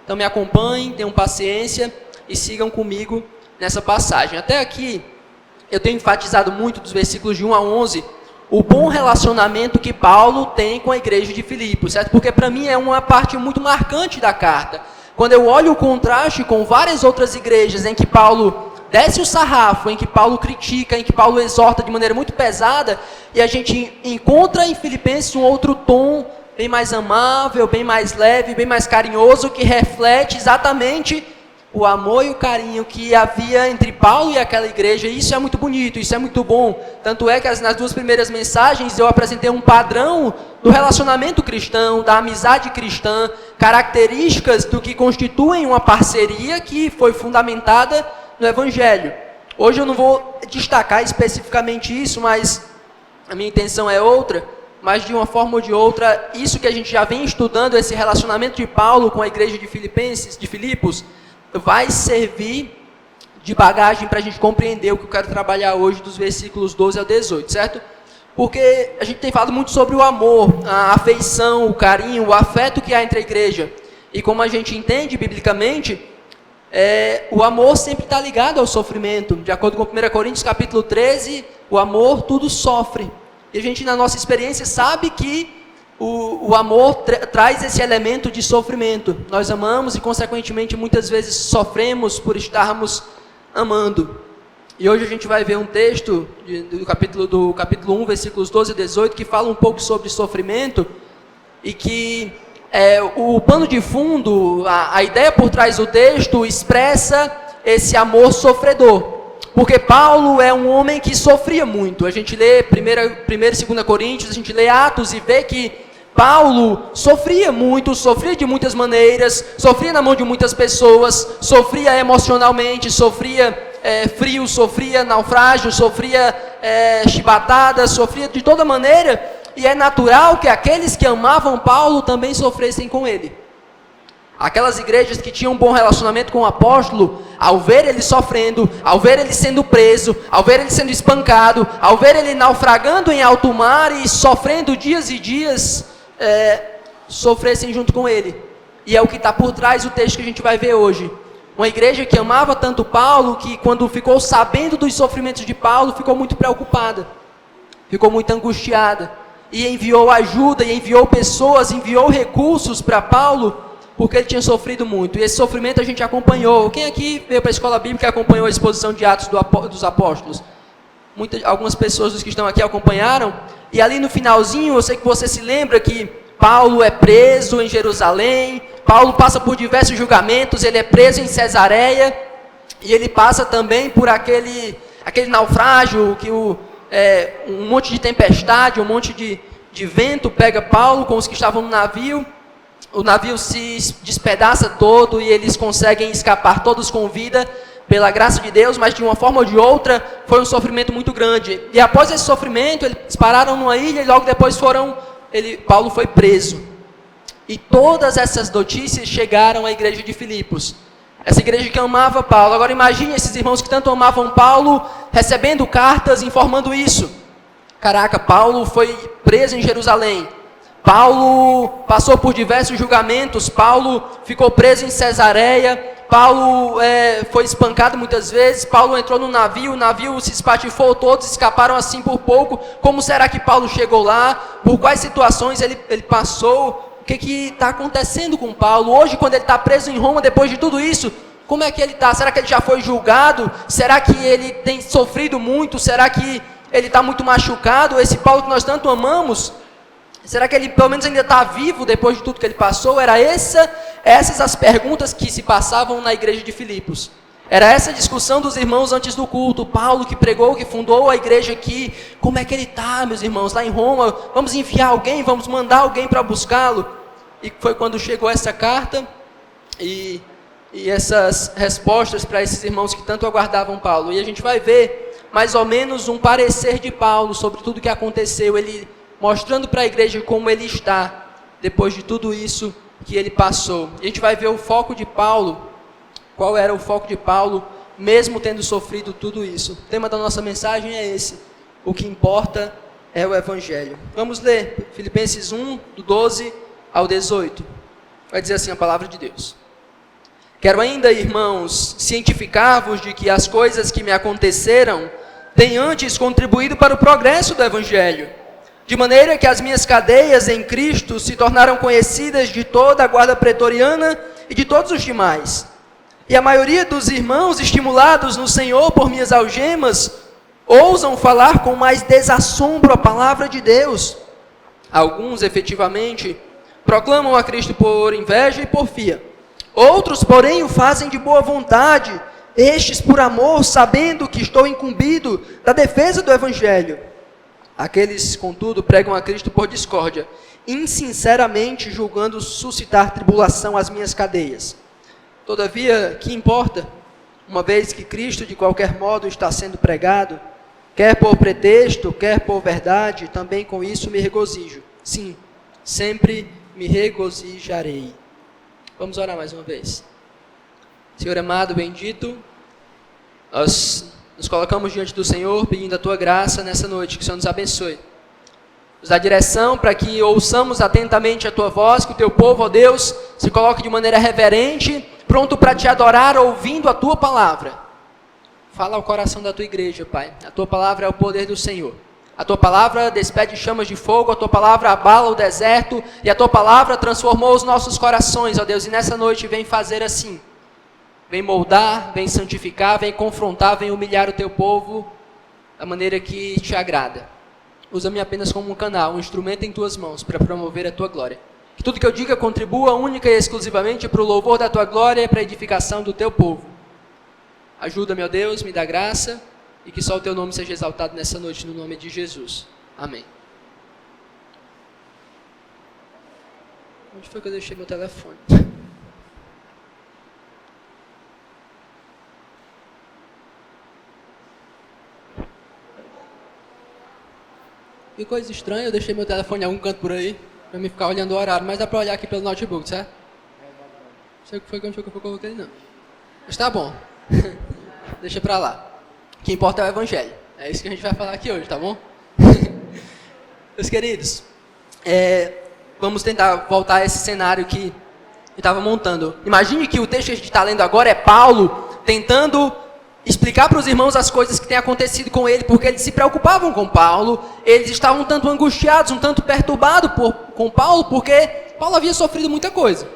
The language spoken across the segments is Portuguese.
Então me acompanhem, tenham paciência e sigam comigo nessa passagem. Até aqui, eu tenho enfatizado muito dos versículos de 1 a 11, o bom relacionamento que Paulo tem com a igreja de Filipos, certo? Porque para mim é uma parte muito marcante da carta. Quando eu olho o contraste com várias outras igrejas em que Paulo desce o sarrafo, em que Paulo critica, em que Paulo exorta de maneira muito pesada, e a gente encontra em Filipenses um outro tom bem mais amável, bem mais leve, bem mais carinhoso, que reflete exatamente o amor e o carinho que havia entre Paulo e aquela igreja. E isso é muito bonito, isso é muito bom. Tanto é que nas duas primeiras mensagens eu apresentei um padrão do relacionamento cristão, da amizade cristã, características do que constituem uma parceria que foi fundamentada no Evangelho. Hoje eu não vou destacar especificamente isso, mas a minha intenção é outra. Mas de uma forma ou de outra, isso que a gente já vem estudando, esse relacionamento de Paulo com a igreja de Filipos, vai servir de bagagem para a gente compreender o que eu quero trabalhar hoje dos versículos 12 ao 18, certo? Porque a gente tem falado muito sobre o amor, a afeição, o carinho, o afeto que há entre a igreja. E como a gente entende biblicamente, o amor sempre está ligado ao sofrimento. De acordo com 1 Coríntios capítulo 13, o amor tudo sofre. E a gente, na nossa experiência, sabe que o amor traz esse elemento de sofrimento. Nós amamos e, consequentemente, muitas vezes sofremos por estarmos amando. E hoje a gente vai ver um texto do capítulo 1, versículos 12 a 18, que fala um pouco sobre sofrimento e que o pano de fundo, a ideia por trás do texto expressa esse amor sofredor. Porque Paulo é um homem que sofria muito. A gente lê 1 e 2 Coríntios, a gente lê Atos e vê que Paulo sofria muito, sofria de muitas maneiras, sofria na mão de muitas pessoas, sofria emocionalmente, sofria frio, sofria naufrágio, sofria chibatada, sofria de toda maneira. E é natural que aqueles que amavam Paulo também sofressem com ele. Aquelas igrejas que tinham um bom relacionamento com o apóstolo, ao ver ele sofrendo, ao ver ele sendo preso, ao ver ele sendo espancado, ao ver ele naufragando em alto mar e sofrendo dias e dias, sofressem junto com ele. E é o que está por trás do texto que a gente vai ver hoje. Uma igreja que amava tanto Paulo, que quando ficou sabendo dos sofrimentos de Paulo, ficou muito preocupada, ficou muito angustiada, e enviou ajuda, e enviou pessoas, enviou recursos para Paulo, porque ele tinha sofrido muito. E esse sofrimento a gente acompanhou. Quem aqui veio para a escola bíblica e acompanhou a exposição de Atos dos Apóstolos? Algumas pessoas dos que estão aqui acompanharam. E ali no finalzinho, eu sei que você se lembra que Paulo é preso em Jerusalém. Paulo passa por diversos julgamentos. Ele é preso em Cesareia. E ele passa também por aquele naufrágio, que um monte de tempestade, um monte de vento pega Paulo com os que estavam no navio. O navio se despedaça todo e eles conseguem escapar todos com vida, pela graça de Deus, mas de uma forma ou de outra foi um sofrimento muito grande. E após esse sofrimento, eles pararam numa ilha e logo depois Paulo foi preso. E todas essas notícias chegaram à igreja de Filipos. Essa igreja que amava Paulo. Agora imagine esses irmãos que tanto amavam Paulo, recebendo cartas informando isso. Caraca, Paulo foi preso em Jerusalém. Paulo passou por diversos julgamentos, Paulo ficou preso em Cesareia, Paulo foi espancado muitas vezes, Paulo entrou no navio, o navio se espatifou, todos escaparam assim por pouco. Como será que Paulo chegou lá? Por quais situações ele passou? O que está acontecendo com Paulo? Hoje, quando ele está preso em Roma, depois de tudo isso, como é que ele está? Será que ele já foi julgado? Será que ele tem sofrido muito? Será que ele está muito machucado? Esse Paulo que nós tanto amamos, será que ele pelo menos ainda está vivo depois de tudo que ele passou? Era essas as perguntas que se passavam na igreja de Filipos. Era essa a discussão dos irmãos antes do culto. Paulo que pregou, que fundou a igreja aqui. Como é que ele está, meus irmãos, lá em Roma? Vamos enviar alguém, vamos mandar alguém para buscá-lo. E foi quando chegou essa carta e essas respostas para esses irmãos que tanto aguardavam Paulo. E a gente vai ver mais ou menos um parecer de Paulo sobre tudo que aconteceu. Ele mostrando para a igreja como ele está, depois de tudo isso que ele passou. A gente vai ver o foco de Paulo, qual era o foco de Paulo, mesmo tendo sofrido tudo isso. O tema da nossa mensagem é esse: o que importa é o Evangelho. Vamos ler Filipenses 1, do 12 ao 18. Vai dizer assim a palavra de Deus. Quero ainda, irmãos, cientificar-vos de que as coisas que me aconteceram têm antes contribuído para o progresso do Evangelho, de maneira que as minhas cadeias em Cristo se tornaram conhecidas de toda a guarda pretoriana e de todos os demais. E a maioria dos irmãos, estimulados no Senhor por minhas algemas, ousam falar com mais desassombro a palavra de Deus. Alguns, efetivamente, proclamam a Cristo por inveja e porfia. Outros, porém, o fazem de boa vontade, estes por amor, sabendo que estou incumbido da defesa do Evangelho. Aqueles, contudo, pregam a Cristo por discórdia, insinceramente julgando suscitar tribulação às minhas cadeias. Todavia, que importa? Uma vez que Cristo, de qualquer modo, está sendo pregado, quer por pretexto, quer por verdade, também com isso me regozijo. Sim, sempre me regozijarei. Vamos orar mais uma vez. Senhor amado, bendito, nós nos colocamos diante do Senhor, pedindo a Tua graça nessa noite, que o Senhor nos abençoe. Nos dá direção para que ouçamos atentamente a Tua voz, que o Teu povo, ó Deus, se coloque de maneira reverente, pronto para Te adorar, ouvindo a Tua palavra. Fala ao coração da Tua igreja, Pai. A Tua palavra é o poder do Senhor. A Tua palavra despede chamas de fogo, a Tua palavra abala o deserto, e a Tua palavra transformou os nossos corações, ó Deus, e nessa noite vem fazer assim. Vem moldar, vem santificar, vem confrontar, vem humilhar o Teu povo da maneira que Te agrada. Usa-me apenas como um canal, um instrumento em Tuas mãos para promover a Tua glória. Que tudo que eu diga contribua única e exclusivamente para o louvor da Tua glória e para a edificação do Teu povo. Ajuda-me, ó Deus, me dá graça, e que só o Teu nome seja exaltado nessa noite, no nome de Jesus. Amém. Onde foi que eu deixei meu telefone? Que coisa estranha, eu deixei meu telefone em algum canto por aí, para me ficar olhando o horário, mas dá para olhar aqui pelo notebook, certo? Não sei o que foi que eu coloquei, não. Mas tá bom. Deixa para lá. O que importa é o Evangelho. É isso que a gente vai falar aqui hoje, tá bom? Meus queridos, vamos tentar voltar a esse cenário que eu estava montando. Imagine que o texto que a gente está lendo agora é Paulo tentando explicar para os irmãos as coisas que têm acontecido com ele, porque eles se preocupavam com Paulo, eles estavam um tanto angustiados, um tanto perturbados com Paulo, porque Paulo havia sofrido muita coisa.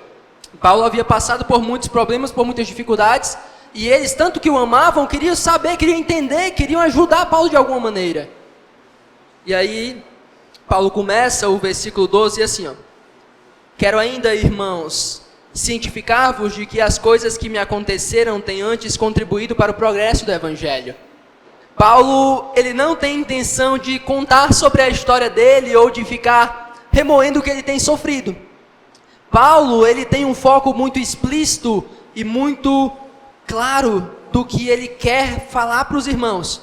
Paulo havia passado por muitos problemas, por muitas dificuldades, e eles, tanto que o amavam, queriam saber, queriam entender, queriam ajudar Paulo de alguma maneira. E aí, Paulo começa o versículo 12 assim, ó. Quero ainda, irmãos, cientificar-vos de que as coisas que me aconteceram têm antes contribuído para o progresso do Evangelho. Paulo, ele não tem intenção de contar sobre a história dele ou de ficar remoendo o que ele tem sofrido. Paulo, ele tem um foco muito explícito e muito claro do que ele quer falar para os irmãos.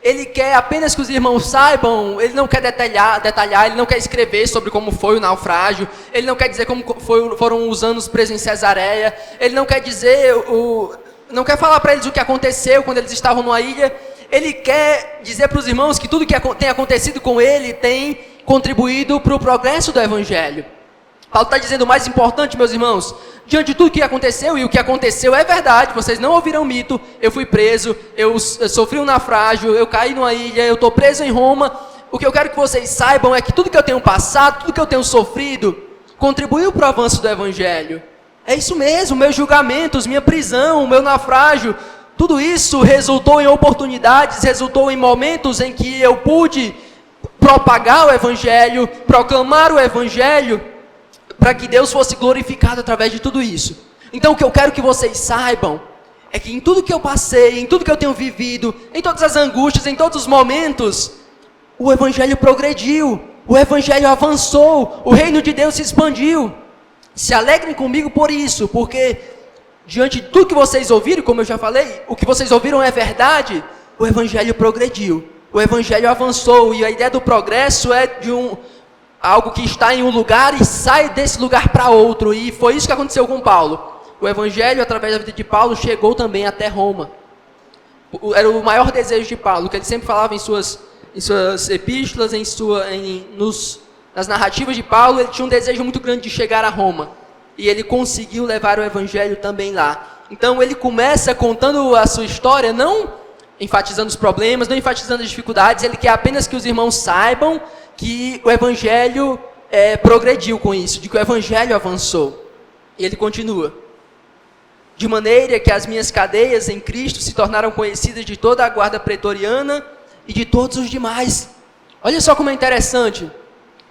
Ele quer apenas que os irmãos saibam, ele não quer detalhar, ele não quer escrever sobre como foi o naufrágio, ele não quer dizer como foram os anos presos em Cesareia, ele não quer dizer, não quer falar para eles o que aconteceu quando eles estavam numa ilha, ele quer dizer para os irmãos que tudo que tem acontecido com ele tem contribuído para o progresso do Evangelho. Paulo está dizendo o mais importante, meus irmãos, diante de tudo que aconteceu, e o que aconteceu é verdade, vocês não ouviram mito, eu fui preso, eu sofri um naufrágio, eu caí numa ilha, eu estou preso em Roma. O que eu quero que vocês saibam é que tudo que eu tenho passado, tudo que eu tenho sofrido, contribuiu para o avanço do Evangelho. É isso mesmo, meus julgamentos, minha prisão, meu naufrágio, tudo isso resultou em oportunidades, resultou em momentos em que eu pude propagar o Evangelho, proclamar o Evangelho, para que Deus fosse glorificado através de tudo isso. Então o que eu quero que vocês saibam é que em tudo que eu passei, em tudo que eu tenho vivido, em todas as angústias, em todos os momentos, o Evangelho progrediu, o Evangelho avançou, o reino de Deus se expandiu. Se alegrem comigo por isso, porque diante de tudo que vocês ouviram, como eu já falei, o que vocês ouviram é verdade, o Evangelho progrediu, o Evangelho avançou, e a ideia do progresso é de algo que está em um lugar e sai desse lugar para outro, e foi isso que aconteceu com Paulo. O Evangelho, através da vida de Paulo, chegou também até Roma. Era o maior desejo de Paulo, que ele sempre falava em suas epístolas, nas narrativas de Paulo, ele tinha um desejo muito grande de chegar a Roma. e ele conseguiu levar o evangelho também lá. Então ele começa contando a sua história, não enfatizando os problemas, não enfatizando as dificuldades, ele quer apenas que os irmãos saibam que o evangelho progrediu com isso, de que o evangelho avançou. E ele continua: de maneira que as minhas cadeias em Cristo se tornaram conhecidas de toda a guarda pretoriana e de todos os demais. Olha só como é interessante.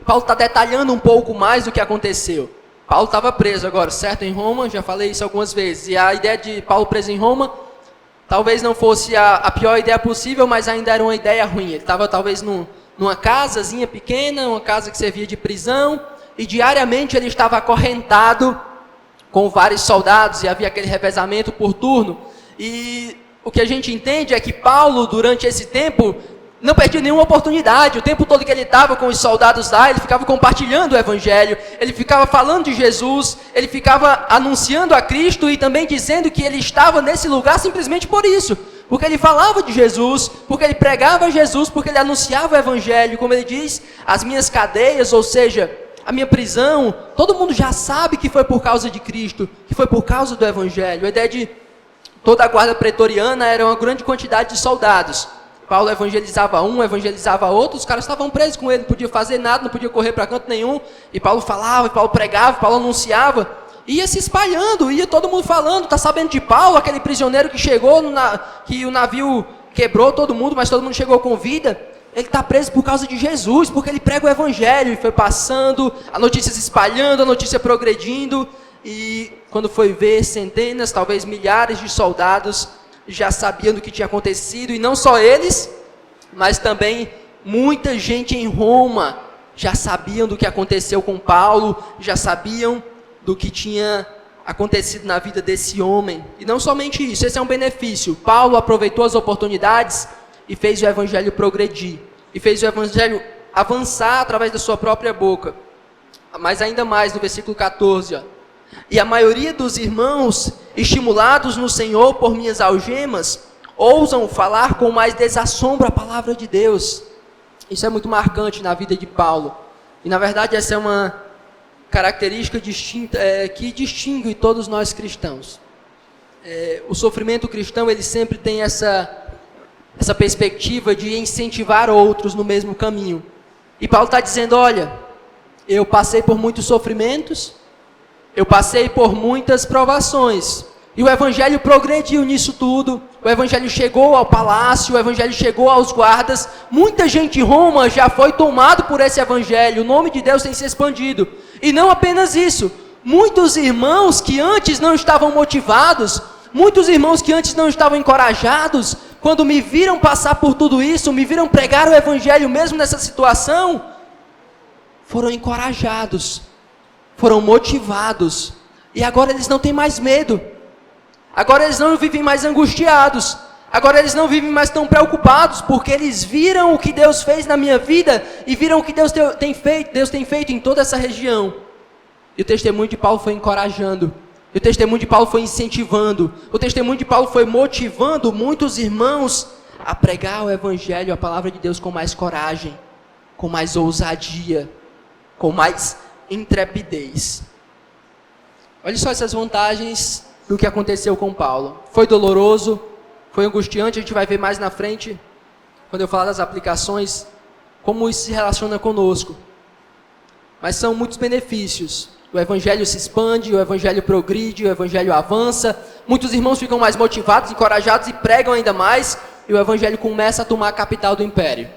Paulo está detalhando um pouco mais do que aconteceu. Paulo estava preso agora, certo? Em Roma, já falei isso algumas vezes. E a ideia de Paulo preso em Roma, talvez não fosse a pior ideia possível, mas ainda era uma ideia ruim. Ele estava talvez numa casazinha pequena, uma casa que servia de prisão, e diariamente ele estava acorrentado com vários soldados, e havia aquele revezamento por turno. E o que a gente entende é que Paulo, durante esse tempo, não perdia nenhuma oportunidade. O tempo todo que ele estava com os soldados lá, ele ficava compartilhando o evangelho, ele ficava falando de Jesus, ele ficava anunciando a Cristo e também dizendo que ele estava nesse lugar simplesmente por isso, porque ele falava de Jesus, porque ele pregava Jesus, porque ele anunciava o evangelho. Como ele diz, as minhas cadeias, ou seja, a minha prisão, todo mundo já sabe que foi por causa de Cristo, que foi por causa do evangelho. A ideia de toda a guarda pretoriana era uma grande quantidade de soldados. Paulo evangelizava um, evangelizava outro, os caras estavam presos com ele, não podia fazer nada, não podia correr para canto nenhum, e Paulo falava, Paulo pregava, Paulo anunciava, ia se espalhando, ia todo mundo falando, está sabendo de Paulo, aquele prisioneiro que chegou, que o navio quebrou todo mundo, mas todo mundo chegou com vida, ele está preso por causa de Jesus, porque ele prega o evangelho, e foi passando, a notícia se espalhando, a notícia progredindo, e quando foi ver, centenas, talvez milhares de soldados já sabiam do que tinha acontecido, e não só eles, mas também muita gente em Roma já sabiam do que aconteceu com Paulo, já sabiam do que tinha acontecido na vida desse homem. E não somente isso, esse é um benefício. Paulo aproveitou as oportunidades e fez o evangelho progredir, e fez o evangelho avançar através da sua própria boca. Mas ainda mais no versículo 14, ó. E a maioria dos irmãos, estimulados no Senhor por minhas algemas, ousam falar com mais desassombro a palavra de Deus. Isso é muito marcante na vida de Paulo. E na verdade essa é uma característica distinta, que distingue todos nós cristãos. O sofrimento cristão, ele sempre tem essa perspectiva de incentivar outros no mesmo caminho. E Paulo está dizendo, olha, eu passei por muitos sofrimentos, eu passei por muitas provações, e o evangelho progrediu nisso tudo, o evangelho chegou ao palácio, o evangelho chegou aos guardas, muita gente em Roma já foi tomado por esse evangelho, o nome de Deus tem se expandido, e não apenas isso, muitos irmãos que antes não estavam motivados, muitos irmãos que antes não estavam encorajados, quando me viram passar por tudo isso, me viram pregar o evangelho mesmo nessa situação, foram encorajados, foram motivados, e agora eles não têm mais medo, agora eles não vivem mais angustiados, agora eles não vivem mais tão preocupados, porque eles viram o que Deus fez na minha vida, e viram o que Deus tem feito em toda essa região. E o testemunho de Paulo foi encorajando, e o testemunho de Paulo foi incentivando, o testemunho de Paulo foi motivando muitos irmãos a pregar o evangelho, a palavra de Deus com mais coragem, com mais ousadia, com mais intrepidez. Olha só essas vantagens do que aconteceu com Paulo. Foi doloroso, foi angustiante, a gente vai ver mais na frente, quando eu falar das aplicações, como isso se relaciona conosco. Mas são muitos benefícios. O evangelho se expande, o evangelho progride, o evangelho avança, muitos irmãos ficam mais motivados, encorajados e pregam ainda mais, e o evangelho começa a tomar a capital do império.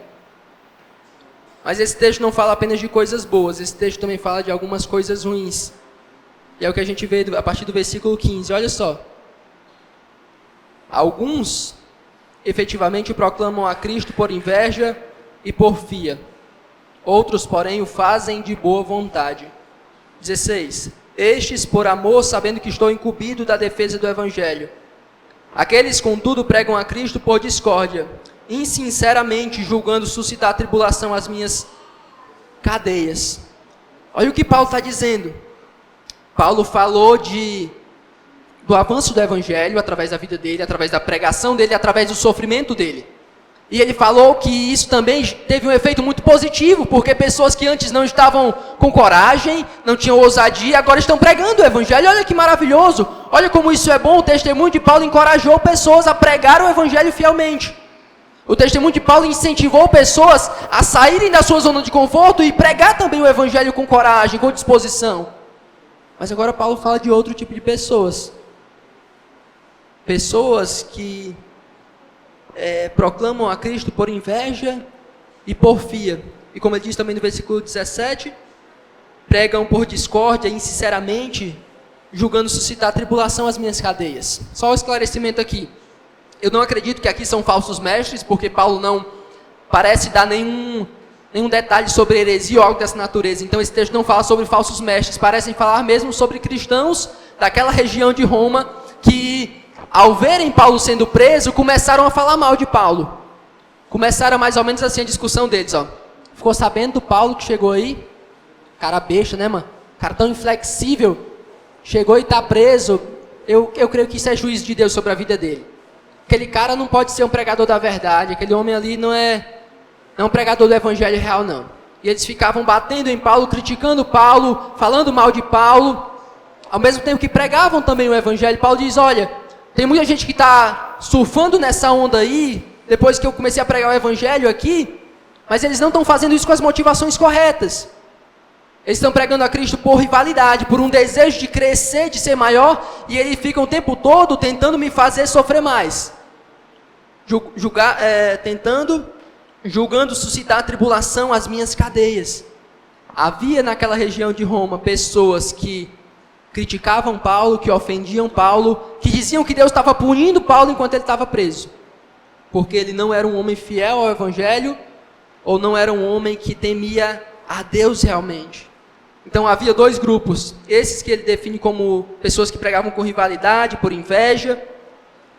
Mas esse texto não fala apenas de coisas boas, esse texto também fala de algumas coisas ruins. E é o que a gente vê a partir do versículo 15, olha só. Alguns, efetivamente, proclamam a Cristo por inveja e porfia. Outros, porém, o fazem de boa vontade. 16. Estes, por amor, sabendo que estou incumbido da defesa do Evangelho. Aqueles, contudo, pregam a Cristo por discórdia, insinceramente julgando suscitar tribulação às minhas cadeias. Olha o que Paulo está dizendo. Paulo falou do avanço do evangelho através da vida dele, através da pregação dele, através do sofrimento dele. E ele falou que isso também teve um efeito muito positivo, porque pessoas que antes não estavam com coragem, não tinham ousadia, agora estão pregando o evangelho. Olha que maravilhoso, olha como isso é bom. O testemunho de Paulo encorajou pessoas a pregar o evangelho fielmente. O testemunho de Paulo incentivou pessoas a saírem da sua zona de conforto e pregar também o evangelho com coragem, com disposição. Mas agora Paulo fala de outro tipo de pessoas. Pessoas que proclamam a Cristo por inveja e porfia. E como ele diz também no versículo 17, pregam por discórdia e insinceramente, julgando suscitar tribulação às minhas cadeias. Só um esclarecimento aqui. Eu não acredito que aqui são falsos mestres, porque Paulo não parece dar nenhum detalhe sobre heresia ou algo dessa natureza. Então esse texto não fala sobre falsos mestres, parecem falar mesmo sobre cristãos daquela região de Roma que, ao verem Paulo sendo preso, começaram a falar mal de Paulo. Começaram mais ou menos assim a discussão deles, ó. Ficou sabendo do Paulo que chegou aí? Cara besta, né, mano? Cara tão inflexível. Chegou e está preso. Eu creio que isso é juízo de Deus sobre a vida dele. Aquele cara não pode ser um pregador da verdade. Aquele homem ali não é um pregador do evangelho real, não. E eles ficavam batendo em Paulo, criticando Paulo, falando mal de Paulo. Ao mesmo tempo que pregavam também o evangelho, Paulo diz, olha, tem muita gente que está surfando nessa onda aí, depois que eu comecei a pregar o evangelho aqui, mas eles não estão fazendo isso com as motivações corretas. Eles estão pregando a Cristo por rivalidade, por um desejo de crescer, de ser maior, e eles ficam o tempo todo tentando me fazer sofrer mais. Julgando suscitar tribulação às minhas cadeias. Havia naquela região de Roma pessoas que criticavam Paulo, que ofendiam Paulo, que diziam que Deus estava punindo Paulo enquanto ele estava preso, porque ele não era um homem fiel ao evangelho, ou não era um homem que temia a Deus realmente. Então havia dois grupos, esses que ele define como pessoas que pregavam com rivalidade, por inveja,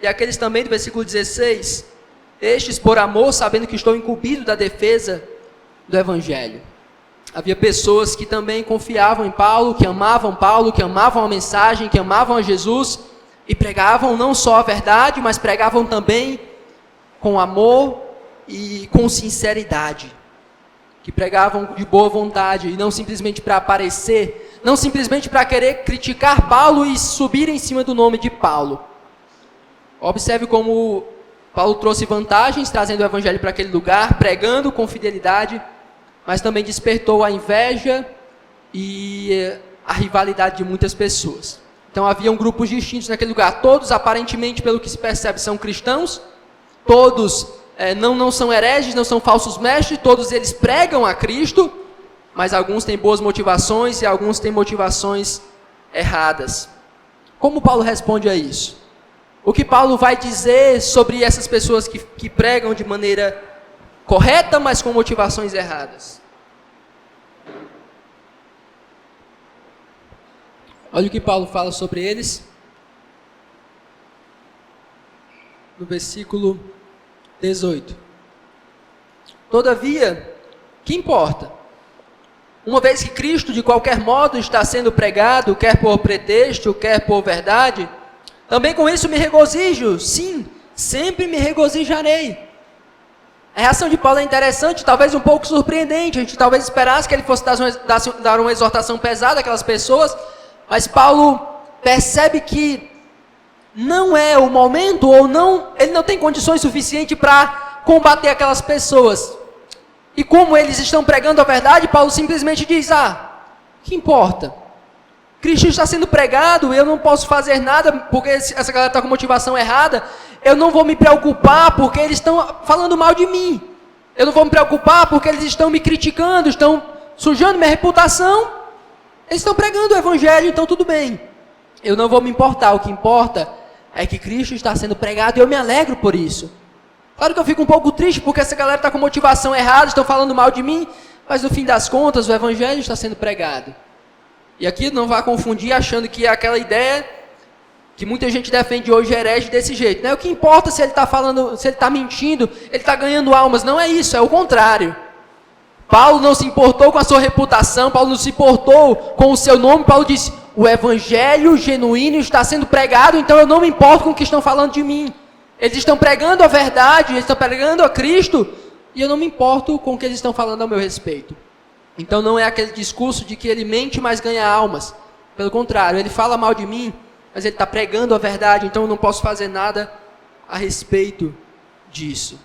e aqueles também do versículo 16, estes por amor, sabendo que estou incumbido da defesa do evangelho. Havia pessoas que também confiavam em Paulo, que amavam a mensagem, que amavam a Jesus, e pregavam não só a verdade, mas pregavam também com amor e com sinceridade. Que pregavam de boa vontade, e não simplesmente para aparecer, não simplesmente para querer criticar Paulo e subir em cima do nome de Paulo. Observe como Paulo trouxe vantagens, trazendo o evangelho para aquele lugar, pregando com fidelidade, mas também despertou a inveja e a rivalidade de muitas pessoas. Então haviam grupos distintos naquele lugar, todos aparentemente, pelo que se percebe, são cristãos, todos não são hereges, não são falsos mestres, todos eles pregam a Cristo, mas alguns têm boas motivações e alguns têm motivações erradas. Como Paulo responde a isso? O que Paulo vai dizer sobre essas pessoas que pregam de maneira correta, mas com motivações erradas? Olha o que Paulo fala sobre eles. No versículo 18. Todavia, que importa? Uma vez que Cristo de qualquer modo está sendo pregado, quer por pretexto, quer por verdade, também com isso me regozijo, sim, sempre me regozijarei. A reação de Paulo é interessante, talvez um pouco surpreendente, a gente talvez esperasse que ele fosse dar uma exortação pesada àquelas pessoas, mas Paulo percebe que não é o momento, ou não, ele não tem condições suficientes para combater aquelas pessoas. E como eles estão pregando a verdade, Paulo simplesmente diz, que importa? Cristo está sendo pregado, eu não posso fazer nada, porque essa galera está com motivação errada, eu não vou me preocupar, porque eles estão falando mal de mim, eu não vou me preocupar, porque eles estão me criticando, estão sujando minha reputação, eles estão pregando o evangelho, então tudo bem, eu não vou me importar, o que importa é que Cristo está sendo pregado, e eu me alegro por isso. Claro que eu fico um pouco triste, porque essa galera está com motivação errada, estão falando mal de mim, mas no fim das contas, o evangelho está sendo pregado. E aqui não vá confundir achando que é aquela ideia que muita gente defende hoje herege desse jeito. Não é o que importa se ele está falando, se ele está mentindo, ele está ganhando almas. Não é isso, é o contrário. Paulo não se importou com a sua reputação, Paulo não se importou com o seu nome. Paulo disse, o evangelho genuíno está sendo pregado, então eu não me importo com o que estão falando de mim. Eles estão pregando a verdade, eles estão pregando a Cristo, e eu não me importo com o que eles estão falando ao meu respeito. Então não é aquele discurso de que ele mente, mas ganha almas. Pelo contrário, ele fala mal de mim, mas ele está pregando a verdade, então eu não posso fazer nada a respeito disso.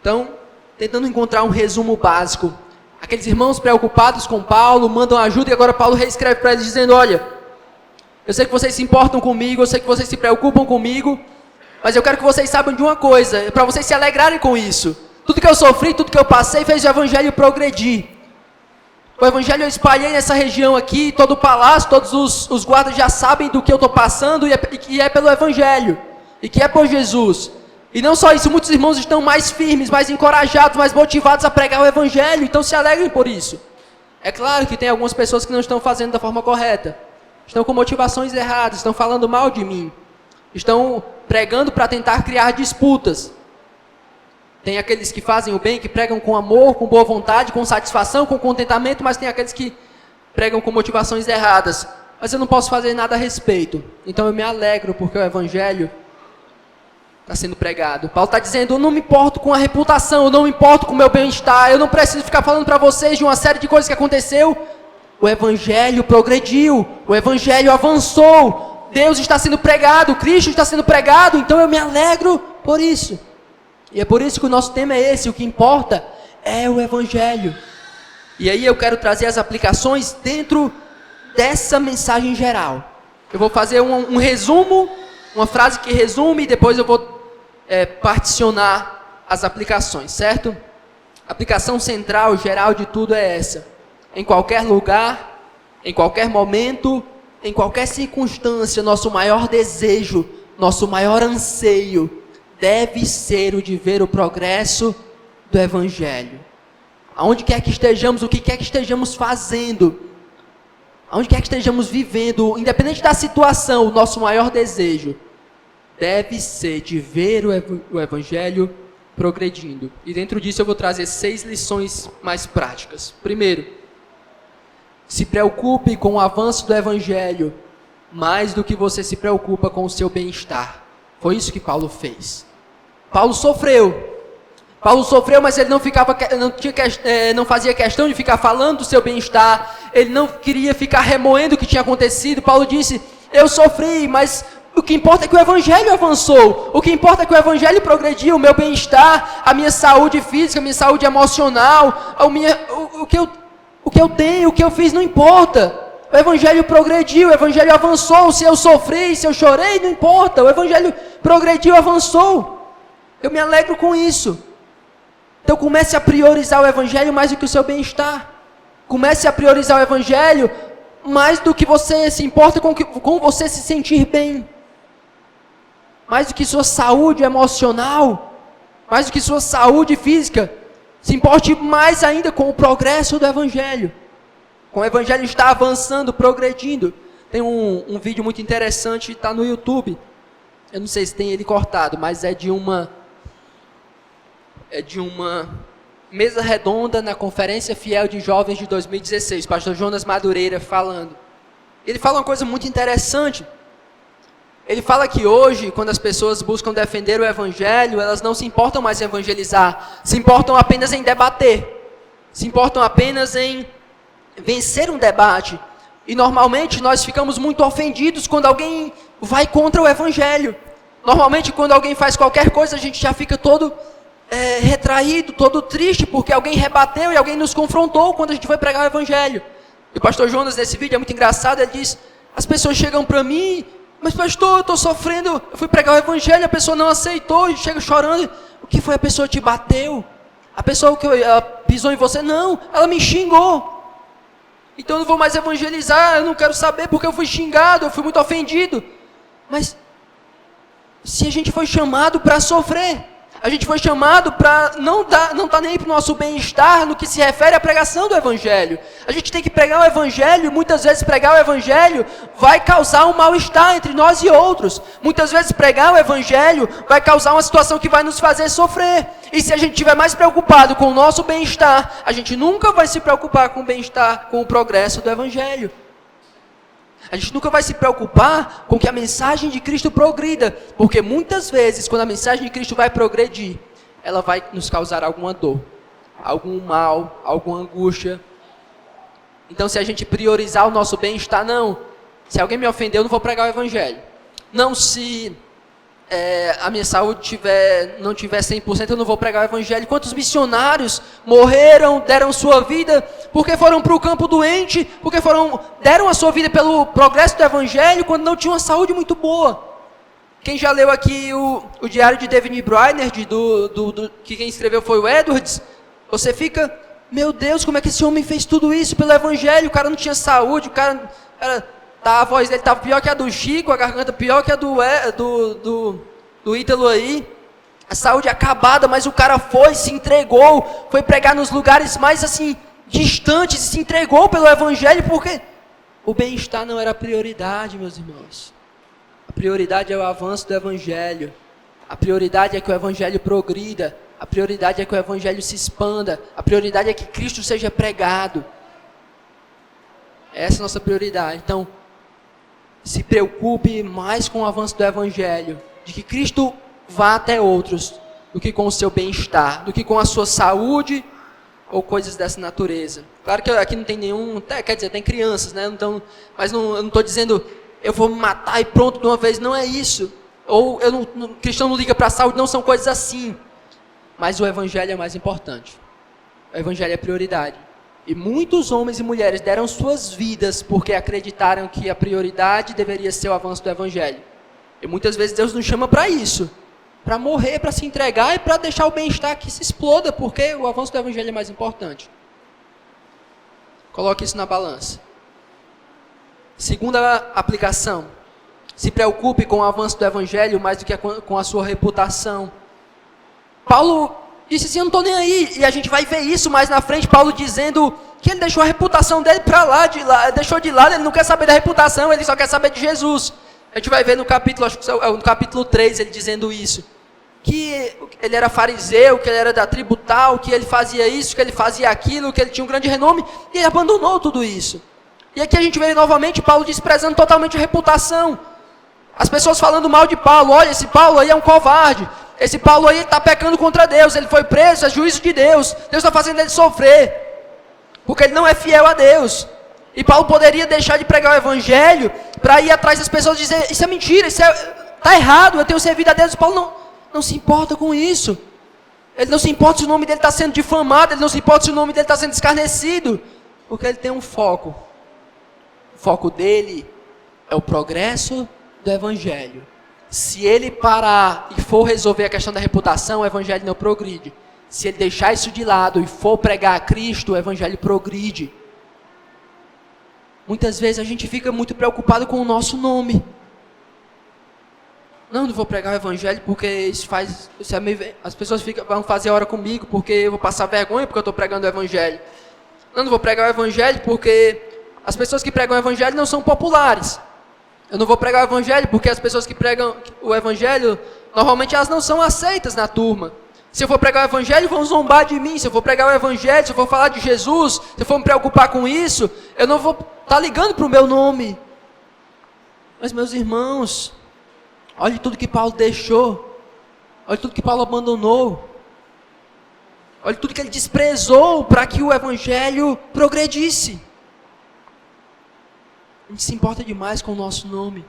Então, tentando encontrar um resumo básico, aqueles irmãos preocupados com Paulo, mandam ajuda, e agora Paulo reescreve para eles dizendo, olha, eu sei que vocês se importam comigo, eu sei que vocês se preocupam comigo, mas eu quero que vocês saibam de uma coisa, para vocês se alegrarem com isso. Tudo que eu sofri, tudo que eu passei, fez o evangelho progredir. O evangelho eu espalhei nessa região aqui, todo o palácio, todos os guardas já sabem do que eu estou passando, e que é pelo evangelho, e que é por Jesus. E não só isso, muitos irmãos estão mais firmes, mais encorajados, mais motivados a pregar o evangelho, então se alegrem por isso. É claro que tem algumas pessoas que não estão fazendo da forma correta, estão com motivações erradas, estão falando mal de mim, estão pregando para tentar criar disputas. Tem aqueles que fazem o bem, que pregam com amor, com boa vontade, com satisfação, com contentamento, mas tem aqueles que pregam com motivações erradas. Mas eu não posso fazer nada a respeito. Então eu me alegro porque o evangelho está sendo pregado. Paulo está dizendo, eu não me importo com a reputação, eu não me importo com o meu bem-estar, eu não preciso ficar falando para vocês de uma série de coisas que aconteceu. O evangelho progrediu, o evangelho avançou, Deus está sendo pregado, Cristo está sendo pregado, então eu me alegro por isso. E é por isso que o nosso tema é esse, o que importa é o evangelho. E aí eu quero trazer as aplicações dentro dessa mensagem geral. Eu vou fazer um resumo, uma frase que resume, e depois eu vou particionar as aplicações, certo? A aplicação central, geral de tudo é essa. Em qualquer lugar, em qualquer momento, em qualquer circunstância, nosso maior desejo, nosso maior anseio deve ser o de ver o progresso do evangelho. Aonde quer que estejamos, o que quer que estejamos fazendo, aonde quer que estejamos vivendo, independente da situação, o nosso maior desejo deve ser de ver o evangelho progredindo. E dentro disso eu vou trazer 6 lições mais práticas. Primeiro, se preocupe com o avanço do evangelho mais do que você se preocupa com o seu bem-estar. Foi isso que Paulo fez. Paulo sofreu, mas ele não fazia questão de ficar falando do seu bem-estar, ele não queria ficar remoendo o que tinha acontecido. Paulo disse, eu sofri, mas o que importa é que o evangelho avançou, o que importa é que o evangelho progrediu, o meu bem-estar, a minha saúde física, a minha saúde emocional, o que eu tenho, o que eu fiz não importa. O evangelho progrediu, o evangelho avançou, se eu sofri, se eu chorei, não importa, o evangelho progrediu, avançou. Eu me alegro com isso. Então comece a priorizar o evangelho mais do que o seu bem-estar. Comece a priorizar o evangelho mais do que você se importa com você se sentir bem. Mais do que sua saúde emocional, mais do que sua saúde física. Se importe mais ainda com o progresso do evangelho. Com o evangelho está avançando, progredindo. Tem um vídeo muito interessante, está no YouTube. Eu não sei se tem ele cortado, mas é de uma mesa redonda na Conferência Fiel de Jovens de 2016, pastor Jonas Madureira falando. Ele fala uma coisa muito interessante. Ele fala que hoje, quando as pessoas buscam defender o evangelho, elas não se importam mais em evangelizar, se importam apenas em debater, se importam apenas em vencer um debate. E normalmente nós ficamos muito ofendidos quando alguém vai contra o evangelho. Normalmente quando alguém faz qualquer coisa, a gente já fica todo retraído, todo triste, porque alguém rebateu e alguém nos confrontou quando a gente foi pregar o evangelho. E o pastor Jonas, nesse vídeo, é muito engraçado, ele diz, as pessoas chegam para mim, mas pastor, eu estou sofrendo, eu fui pregar o evangelho, a pessoa não aceitou, e chega chorando, o que foi? A pessoa te bateu? A pessoa ela pisou em você? Não, ela me xingou. Então eu não vou mais evangelizar, eu não quero saber porque eu fui xingado, eu fui muito ofendido. Mas se a gente foi chamado para sofrer, a gente foi chamado para não tá nem para o nosso bem-estar no que se refere à pregação do evangelho. A gente tem que pregar o evangelho, muitas vezes pregar o evangelho vai causar um mal-estar entre nós e outros. Muitas vezes pregar o evangelho vai causar uma situação que vai nos fazer sofrer. E se a gente estiver mais preocupado com o nosso bem-estar, a gente nunca vai se preocupar com o bem-estar, com o progresso do evangelho. A gente nunca vai se preocupar com que a mensagem de Cristo progrida, porque muitas vezes, quando a mensagem de Cristo vai progredir, ela vai nos causar alguma dor, algum mal, alguma angústia. Então, se a gente priorizar o nosso bem-estar, não. Se alguém me ofendeu, eu não vou pregar o evangelho. Não, se a minha saúde não tiver 100%, eu não vou pregar o evangelho. Quantos missionários morreram, deram sua vida, porque foram para o campo doente, porque deram a sua vida pelo progresso do evangelho, quando não tinham uma saúde muito boa. Quem já leu aqui o diário de David Briner, que quem escreveu foi o Edwards, você fica, meu Deus, como é que esse homem fez tudo isso pelo evangelho? O cara não tinha saúde, a voz dele estava pior que a do Chico, a garganta pior que a do Ítalo aí, a saúde acabada, mas o cara se entregou, foi pregar nos lugares mais assim, distantes, e se entregou pelo evangelho, porque o bem-estar não era a prioridade, meus irmãos. A prioridade é o avanço do evangelho, a prioridade é que o evangelho progrida, a prioridade é que o evangelho se expanda, a prioridade é que Cristo seja pregado. Essa é a nossa prioridade. Então, se preocupe mais com o avanço do evangelho, de que Cristo vá até outros, do que com o seu bem-estar, do que com a sua saúde ou coisas dessa natureza. Claro que aqui não tem nenhum, quer dizer, tem crianças, né? Então, mas eu não estou dizendo, eu vou me matar e pronto de uma vez, não é isso. Ou o cristão não liga para a saúde, não são coisas assim. Mas o evangelho é mais importante. O evangelho é prioridade. E muitos homens e mulheres deram suas vidas porque acreditaram que a prioridade deveria ser o avanço do evangelho. E muitas vezes Deus nos chama para isso. Para morrer, para se entregar e para deixar o bem-estar que se exploda, porque o avanço do evangelho é mais importante. Coloque isso na balança. Segunda aplicação. Se preocupe com o avanço do evangelho mais do que com a sua reputação. Paulo disse assim, eu não estou nem aí, e a gente vai ver isso mais na frente, Paulo dizendo que ele deixou a reputação dele para lá, deixou de lado, ele não quer saber da reputação, ele só quer saber de Jesus. A gente vai ver no capítulo, acho que é no capítulo 3, ele dizendo isso, que ele era fariseu, que ele era da tribo tal, que ele fazia isso, que ele fazia aquilo, que ele tinha um grande renome, e ele abandonou tudo isso. E aqui a gente vê novamente Paulo desprezando totalmente a reputação. As pessoas falando mal de Paulo, olha, esse Paulo aí é um covarde, esse Paulo aí está pecando contra Deus, ele foi preso, é juízo de Deus, Deus está fazendo ele sofrer, porque ele não é fiel a Deus. E Paulo poderia deixar de pregar o evangelho, para ir atrás das pessoas e dizer, isso é mentira, está errado, eu tenho servido a Deus. Paulo não se importa com isso, ele não se importa se o nome dele está sendo difamado, ele não se importa se o nome dele está sendo escarnecido, porque ele tem um foco. O foco dele é o progresso do evangelho. Se ele parar e for resolver a questão da reputação, o evangelho não progride. Se ele deixar isso de lado e for pregar a Cristo, o evangelho progride. Muitas vezes a gente fica muito preocupado com o nosso nome. Não vou pregar o evangelho porque as pessoas vão fazer hora comigo porque eu vou passar vergonha porque eu estou pregando o evangelho. Não vou pregar o evangelho porque as pessoas que pregam o evangelho não são populares. Eu não vou pregar o evangelho porque as pessoas que pregam o evangelho, normalmente elas não são aceitas na turma. Se eu for pregar o evangelho, vão zombar de mim. Se eu for pregar o evangelho, se eu for falar de Jesus, se eu for me preocupar com isso, eu não vou estar ligando para o meu nome. Mas, meus irmãos, olhe tudo que Paulo deixou. Olhe tudo que Paulo abandonou. Olhe tudo que ele desprezou para que o evangelho progredisse. A gente se importa demais com o nosso nome.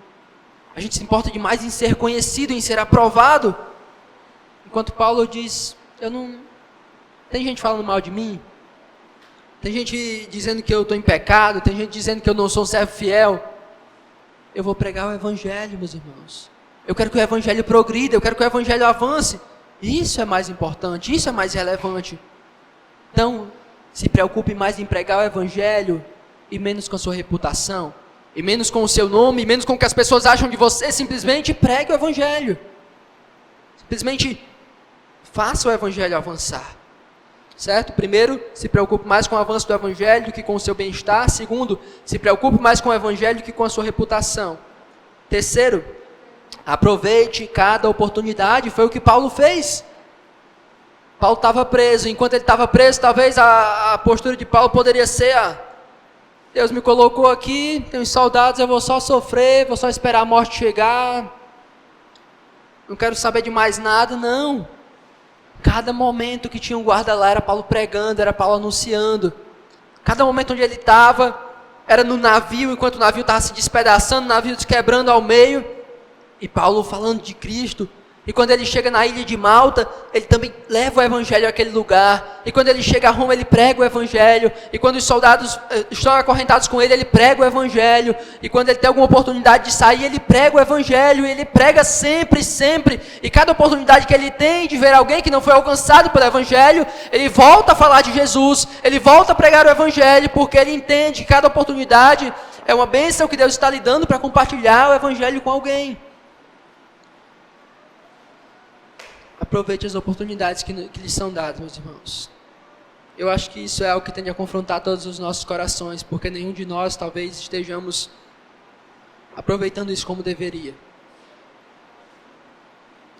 A gente se importa demais em ser conhecido, em ser aprovado. Enquanto Paulo diz, tem gente falando mal de mim. Tem gente dizendo que eu estou em pecado. Tem gente dizendo que eu não sou um servo fiel. Eu vou pregar o evangelho, meus irmãos. Eu quero que o evangelho progrida. Eu quero que o evangelho avance. Isso é mais importante. Isso é mais relevante. Então, se preocupe mais em pregar o evangelho e menos com a sua reputação. E menos com o seu nome, e menos com o que as pessoas acham de você. Simplesmente pregue o evangelho. Simplesmente faça o evangelho avançar. Certo? Primeiro, se preocupe mais com o avanço do evangelho do que com o seu bem-estar. Segundo, se preocupe mais com o evangelho do que com a sua reputação. Terceiro, aproveite cada oportunidade. Foi o que Paulo fez. Paulo estava preso. Enquanto ele estava preso, talvez a postura de Paulo poderia ser Deus me colocou aqui, tem os soldados, eu vou só sofrer, vou só esperar a morte chegar. Não quero saber de mais nada, não. Cada momento que tinha um guarda lá era Paulo pregando, era Paulo anunciando. Cada momento onde ele estava era no navio, enquanto o navio estava se despedaçando, o navio se quebrando ao meio. E Paulo falando de Cristo. E quando ele chega na ilha de Malta, ele também leva o evangelho àquele lugar. E quando ele chega a Roma, ele prega o evangelho. E quando os soldados estão acorrentados com ele, ele prega o evangelho. E quando ele tem alguma oportunidade de sair, ele prega o evangelho. E ele prega sempre, sempre. E cada oportunidade que ele tem de ver alguém que não foi alcançado pelo evangelho, ele volta a falar de Jesus. Ele volta a pregar o evangelho, porque ele entende que cada oportunidade é uma bênção que Deus está lhe dando para compartilhar o evangelho com alguém. Aproveite as oportunidades que lhes são dadas, meus irmãos. Eu acho que isso é algo que tende a confrontar todos os nossos corações, porque nenhum de nós talvez estejamos aproveitando isso como deveria.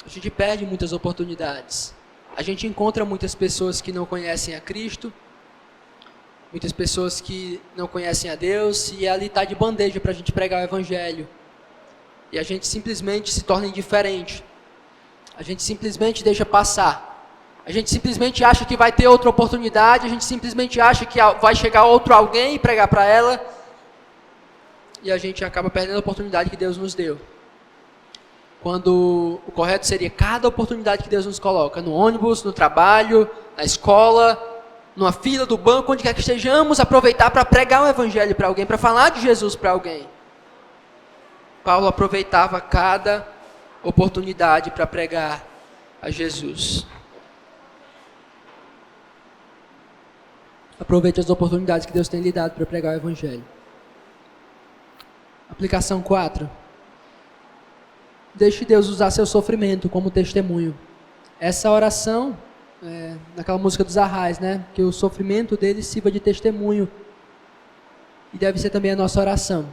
A gente perde muitas oportunidades. A gente encontra muitas pessoas que não conhecem a Cristo, muitas pessoas que não conhecem a Deus, e ali está de bandeja para a gente pregar o Evangelho. E a gente simplesmente se torna indiferente. A gente simplesmente deixa passar. A gente simplesmente acha que vai ter outra oportunidade. A gente simplesmente acha que vai chegar outro alguém e pregar para ela. E a gente acaba perdendo a oportunidade que Deus nos deu. Quando o correto seria cada oportunidade que Deus nos coloca. No ônibus, no trabalho, na escola, numa fila do banco, onde quer que estejamos, aproveitar para pregar o evangelho para alguém, para falar de Jesus para alguém. Paulo aproveitava cada oportunidade para pregar a Jesus. Aproveite as oportunidades que Deus tem lhe dado para pregar o Evangelho. Aplicação 4. Deixe Deus usar seu sofrimento como testemunho. Essa oração, naquela música dos Arrais, né? Que o sofrimento dele sirva de testemunho. E deve ser também a nossa oração.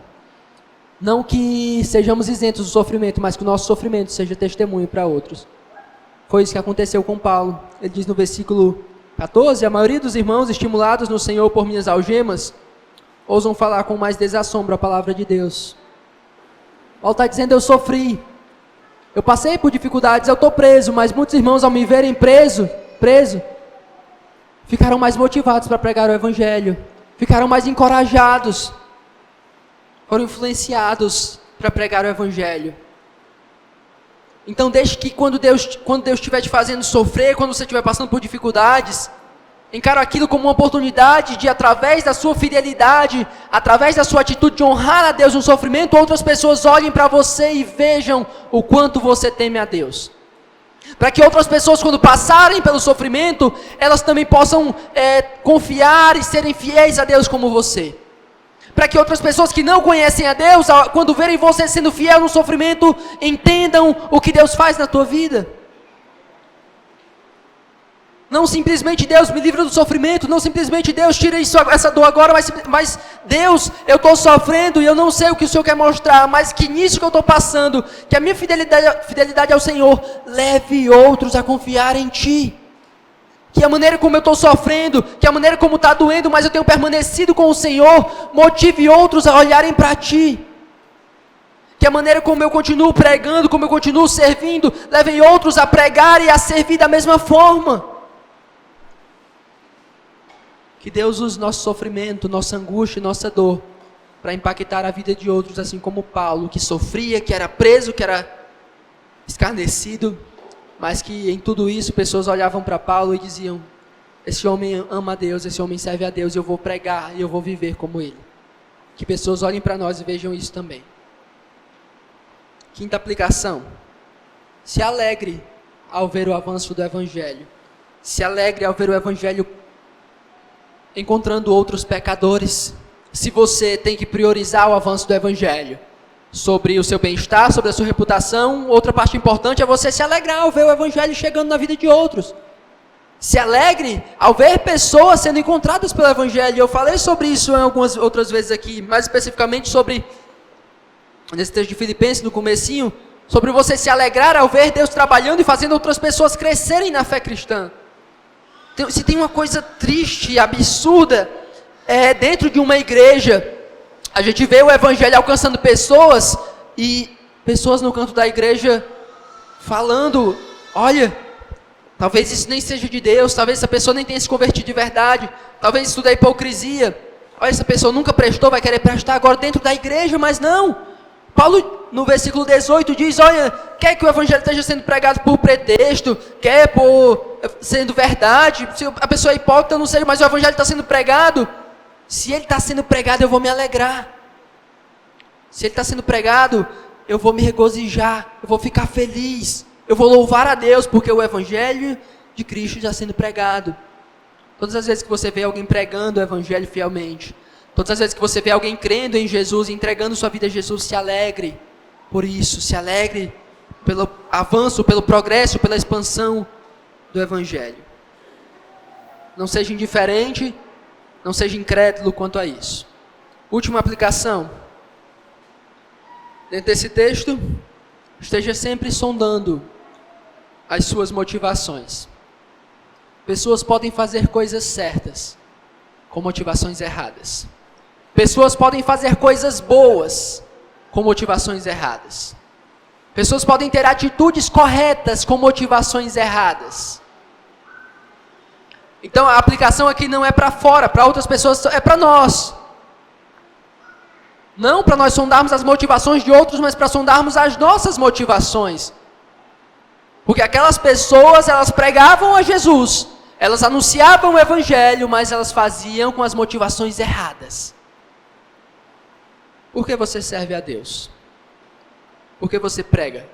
Não que sejamos isentos do sofrimento, mas que o nosso sofrimento seja testemunho para outros. Foi isso que aconteceu com Paulo. Ele diz no versículo 14, a maioria dos irmãos, estimulados no Senhor por minhas algemas, ousam falar com mais desassombro a palavra de Deus. Paulo está dizendo, eu sofri, eu passei por dificuldades, eu estou preso, mas muitos irmãos ao me verem preso, ficaram mais motivados para pregar o Evangelho, ficaram mais encorajados, foram influenciados para pregar o Evangelho. Então deixe que quando Deus estiver te fazendo sofrer, quando você estiver passando por dificuldades, encare aquilo como uma oportunidade de, através da sua fidelidade, através da sua atitude de honrar a Deus no sofrimento, outras pessoas olhem para você e vejam o quanto você teme a Deus. Para que outras pessoas, quando passarem pelo sofrimento, elas também possam confiar e serem fiéis a Deus como você. Para que outras pessoas que não conhecem a Deus, quando verem você sendo fiel no sofrimento, entendam o que Deus faz na tua vida. Não simplesmente Deus me livra do sofrimento, não simplesmente Deus tira essa dor agora, mas Deus, eu estou sofrendo e eu não sei o que o Senhor quer mostrar, mas que nisso que eu estou passando, que a minha fidelidade ao Senhor leve outros a confiar em Ti. Que a maneira como eu estou sofrendo, que a maneira como está doendo, mas eu tenho permanecido com o Senhor, motive outros a olharem para Ti. Que a maneira como eu continuo pregando, como eu continuo servindo, levem outros a pregar e a servir da mesma forma. Que Deus use nosso sofrimento, nossa angústia, nossa dor, para impactar a vida de outros, assim como Paulo, que sofria, que era preso, que era escarnecido, mas que em tudo isso pessoas olhavam para Paulo e diziam, esse homem ama a Deus, esse homem serve a Deus, eu vou pregar e eu vou viver como ele. Que pessoas olhem para nós e vejam isso também. Quinta aplicação. Se alegre ao ver o avanço do Evangelho. Se alegre ao ver o Evangelho encontrando outros pecadores. Se você tem que priorizar o avanço do Evangelho sobre o seu bem-estar, sobre a sua reputação, outra parte importante é você se alegrar ao ver o Evangelho chegando na vida de outros. Se alegre ao ver pessoas sendo encontradas pelo Evangelho. Eu falei sobre isso em algumas outras vezes aqui, mais especificamente sobre, nesse texto de Filipenses, no comecinho, sobre você se alegrar ao ver Deus trabalhando e fazendo outras pessoas crescerem na fé cristã. Se tem uma coisa triste, absurda, dentro de uma igreja, A gente vê o evangelho alcançando pessoas e pessoas no canto da igreja falando, olha, talvez isso nem seja de Deus, talvez essa pessoa nem tenha se convertido de verdade, talvez isso tudo é hipocrisia. Olha, essa pessoa nunca prestou, vai querer prestar agora dentro da igreja, mas não. Paulo, no versículo 18, diz, olha, quer que o evangelho esteja sendo pregado por pretexto, quer por sendo verdade, se a pessoa é hipócrita, eu não sei, mas o evangelho está sendo pregado. Se ele está sendo pregado, eu vou me alegrar. Se ele está sendo pregado, eu vou me regozijar, eu vou ficar feliz, eu vou louvar a Deus, porque o evangelho de Cristo está sendo pregado. Todas as vezes que você vê alguém pregando o evangelho fielmente, todas as vezes que você vê alguém crendo em Jesus, entregando sua vida a Jesus, se alegre por isso, se alegre pelo avanço, pelo progresso, pela expansão do evangelho. Não seja indiferente, não seja incrédulo quanto a isso. Última aplicação. Dentro desse texto, esteja sempre sondando as suas motivações. Pessoas podem fazer coisas certas com motivações erradas. Pessoas podem fazer coisas boas com motivações erradas. Pessoas podem ter atitudes corretas com motivações erradas. Então a aplicação aqui não é para fora, para outras pessoas, é para nós. Não para nós sondarmos as motivações de outros, mas para sondarmos as nossas motivações. Porque aquelas pessoas, elas pregavam a Jesus, elas anunciavam o evangelho, mas elas faziam com as motivações erradas. Por que você serve a Deus? Por que você prega?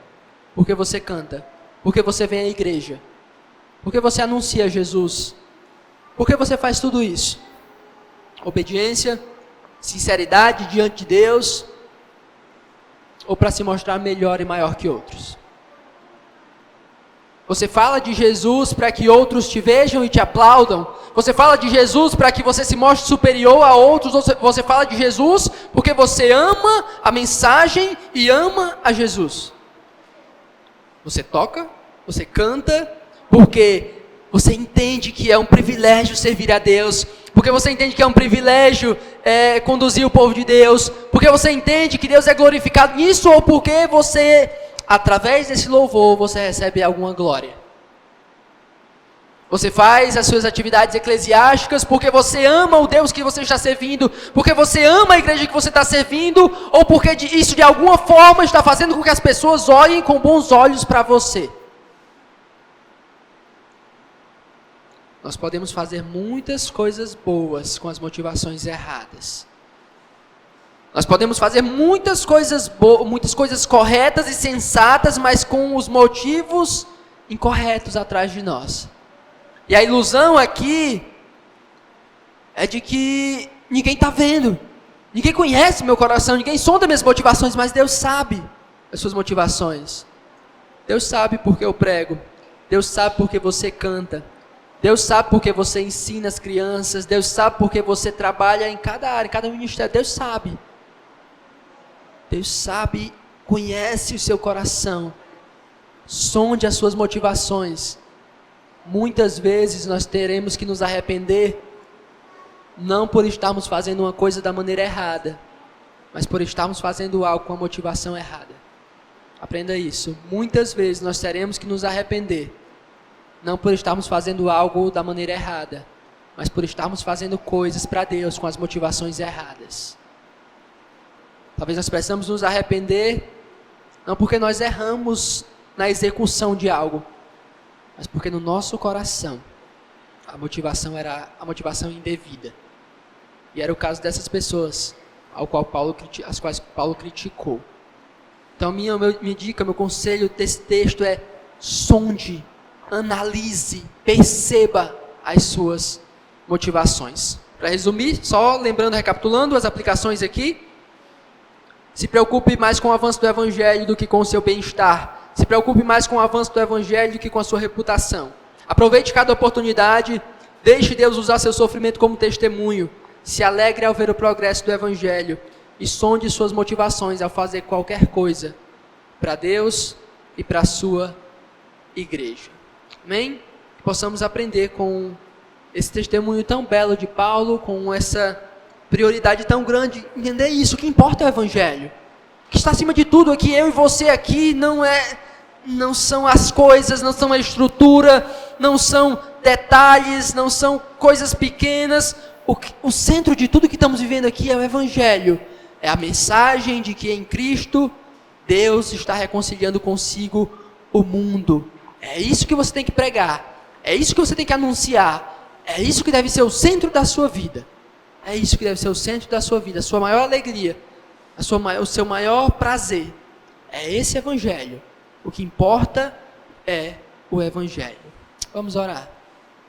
Por que você canta? Por que você vem à igreja? Por que você anuncia Jesus? Por que você faz tudo isso? Obediência, sinceridade diante de Deus, ou para se mostrar melhor e maior que outros? Você fala de Jesus para que outros te vejam e te aplaudam? Você fala de Jesus para que você se mostre superior a outros? Ou você fala de Jesus porque você ama a mensagem e ama a Jesus? Você toca, você canta, porque você entende que é um privilégio servir a Deus, porque você entende que é um privilégio conduzir o povo de Deus, porque você entende que Deus é glorificado nisso, ou porque você, através desse louvor, você recebe alguma glória. Você faz as suas atividades eclesiásticas porque você ama o Deus que você está servindo, porque você ama a igreja que você está servindo, ou porque isso de alguma forma está fazendo com que as pessoas olhem com bons olhos para você. Nós podemos fazer muitas coisas boas com as motivações erradas. Nós podemos fazer muitas coisas corretas e sensatas, mas com os motivos incorretos atrás de nós. E a ilusão aqui é de que ninguém está vendo, ninguém conhece meu coração, ninguém sonda minhas motivações, mas Deus sabe as suas motivações. Deus sabe porque eu prego, Deus sabe porque você canta, Deus sabe porque você ensina as crianças, Deus sabe porque você trabalha em cada área, em cada ministério, Deus sabe. Deus sabe, conhece o seu coração, sonde as suas motivações. Muitas vezes nós teremos que nos arrepender, não por estarmos fazendo uma coisa da maneira errada, mas por estarmos fazendo algo com a motivação errada. Aprenda isso. Muitas vezes nós teremos que nos arrepender, não por estarmos fazendo algo da maneira errada, mas por estarmos fazendo coisas para Deus com as motivações erradas. Talvez nós precisamos nos arrepender, não porque nós erramos na execução de algo, mas porque no nosso coração a motivação era a motivação indevida. E era o caso dessas pessoas as quais Paulo criticou. Então minha dica, meu conselho desse texto é: sonde, analise, perceba as suas motivações. Para resumir, só lembrando, recapitulando as aplicações aqui: se preocupe mais com o avanço do evangelho do que com o seu bem-estar. Se preocupe mais com o avanço do evangelho do que com a sua reputação. Aproveite cada oportunidade, deixe Deus usar seu sofrimento como testemunho. Se alegre ao ver o progresso do evangelho e sonde suas motivações ao fazer qualquer coisa para Deus e para a sua igreja. Amém? Que possamos aprender com esse testemunho tão belo de Paulo, com essa prioridade tão grande entender isso. O que importa é o Evangelho. O que está acima de tudo aqui, eu e você aqui, não são as coisas, não são a estrutura, não são detalhes, não são coisas pequenas. O centro de tudo que estamos vivendo aqui é o Evangelho. É a mensagem de que em Cristo Deus está reconciliando consigo o mundo. É isso que você tem que pregar. É isso que você tem que anunciar. É isso que deve ser o centro da sua vida. É isso que deve ser o centro da sua vida, a sua maior alegria, o seu maior prazer. É esse Evangelho. O que importa é o Evangelho. Vamos orar.